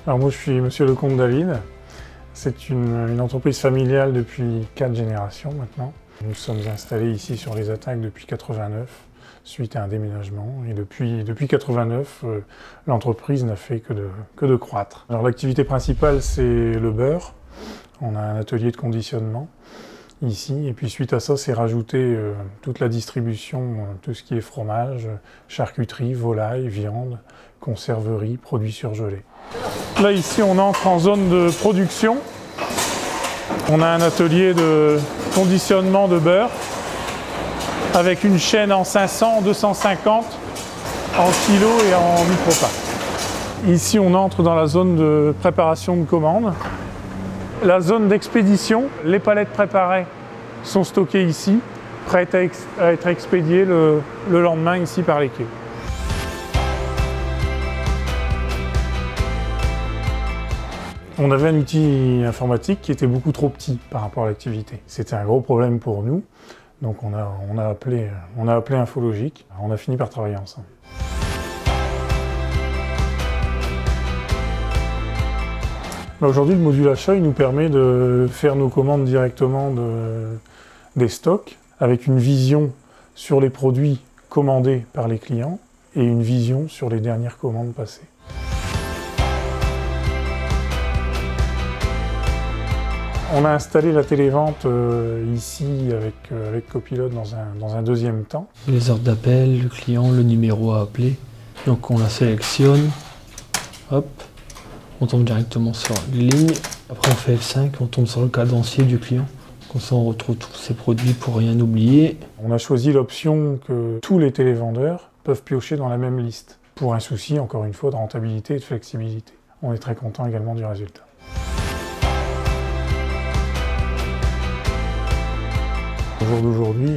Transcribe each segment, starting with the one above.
Alors moi je suis Monsieur Lecomte David. C'est une entreprise familiale depuis 4 générations maintenant. Nous sommes installés ici sur les Attaques depuis 89, suite à un déménagement. Et depuis 89, l'entreprise n'a fait que de croître. Alors l'activité principale c'est le beurre. On a un atelier de conditionnement ici, et puis suite à ça, c'est rajouté toute la distribution, tout ce qui est fromage, charcuterie, volaille, viande, conserverie, produits surgelés. Là ici, on entre en zone de production. On a un atelier de conditionnement de beurre avec une chaîne en 500, 250, en kilos et en micropack. Ici, on entre dans la zone de préparation de commandes. La zone d'expédition, les palettes préparées sont stockées ici, prêtes à être expédiées le lendemain ici par les quais. On avait un outil informatique qui était beaucoup trop petit par rapport à l'activité. C'était un gros problème pour nous, donc on a appelé Infologic. On a fini par travailler ensemble. Aujourd'hui, le module achat il nous permet de faire nos commandes directement des stocks, avec une vision sur les produits commandés par les clients et une vision sur les dernières commandes passées. On a installé la télévente ici avec Copilote dans un deuxième temps. Les heures d'appel, le client, le numéro à appeler. Donc on la sélectionne, hop. On tombe directement sur les lignes. Après on fait F5, on tombe sur le cadencier du client. Comme ça on retrouve tous ces produits pour rien oublier. On a choisi l'option que tous les télévendeurs peuvent piocher dans la même liste. Pour un souci, encore une fois, de rentabilité et de flexibilité. On est très content également du résultat. Au jour d'aujourd'hui,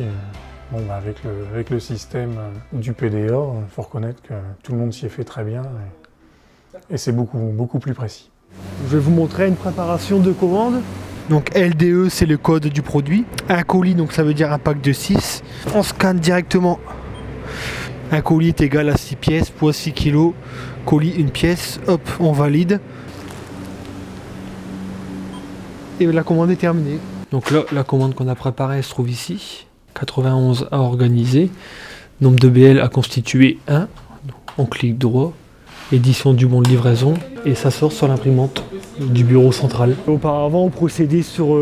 avec le système du PDA, il faut reconnaître que tout le monde s'y est fait très bien. Et c'est beaucoup plus précis. Je vais vous montrer une préparation de commande. Donc LDE, c'est le code du produit. Un colis, donc ça veut dire un pack de 6. On scanne directement. Un colis est égal à 6 pièces, poids 6 kg. Colis, une pièce. Hop, on valide. Et la commande est terminée. Donc là, la commande qu'on a préparée, elle se trouve ici. 91 à organiser. Nombre de BL à constituer 1. On clique droit. Édition du bon de livraison et ça sort sur l'imprimante du bureau central. Auparavant, on procédait sur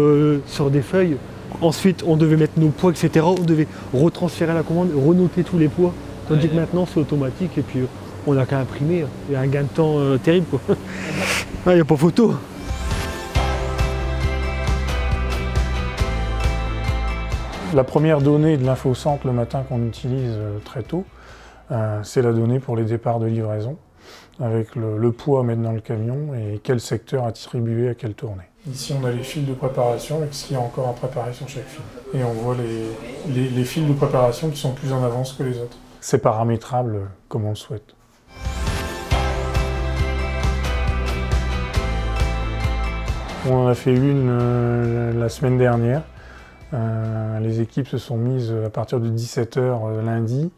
des feuilles. Ensuite, on devait mettre nos poids, etc. On devait retransférer la commande, renoter tous les poids. Tandis que maintenant, c'est automatique et puis on n'a qu'à imprimer. Il y a un gain de temps terrible, quoi. Il n'y a pas photo. La première donnée de l'infocentre le matin qu'on utilise très tôt, c'est la donnée pour les départs de livraison, avec le poids à mettre dans le camion et quel secteur attribuer à quelle tournée. Ici on a les fils de préparation avec ce qu'il y a encore à préparer sur chaque fil. Et on voit les fils de préparation qui sont plus en avance que les autres. C'est paramétrable comme on le souhaite. On en a fait une la semaine dernière. Les équipes se sont mises à partir de 17 h lundi.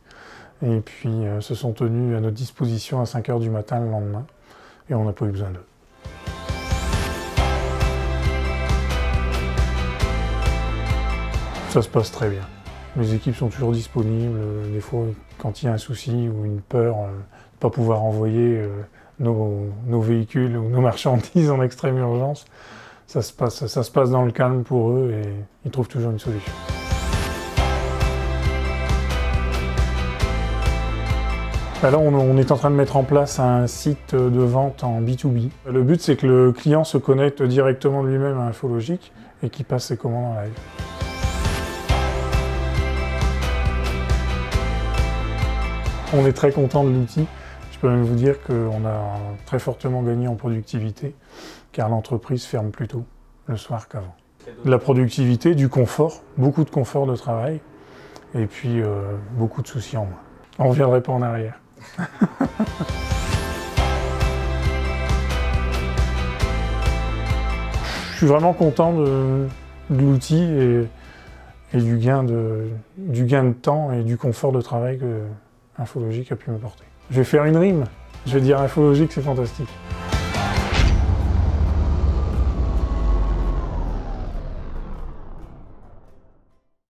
Et puis se sont tenus à notre disposition à 5 h du matin le lendemain, et on n'a pas eu besoin d'eux. Ça se passe très bien. Les équipes sont toujours disponibles. Des fois, quand il y a un souci ou une peur de ne pas pouvoir envoyer nos véhicules ou nos marchandises en extrême urgence, ça se passe dans le calme pour eux et ils trouvent toujours une solution. Là, on est en train de mettre en place un site de vente en B2B. Le but, c'est que le client se connecte directement lui-même à Infologic et qu'il passe ses commandes en live. On est très content de l'outil. Je peux même vous dire qu'on a très fortement gagné en productivité, car l'entreprise ferme plus tôt le soir qu'avant. De la productivité, du confort, beaucoup de confort de travail, et puis beaucoup de soucis en moins. On ne reviendrait pas en arrière. Je suis vraiment content de l'outil et du gain de temps et du confort de travail que Infologic a pu m'apporter. Je vais faire une rime, je vais dire Infologic, c'est fantastique.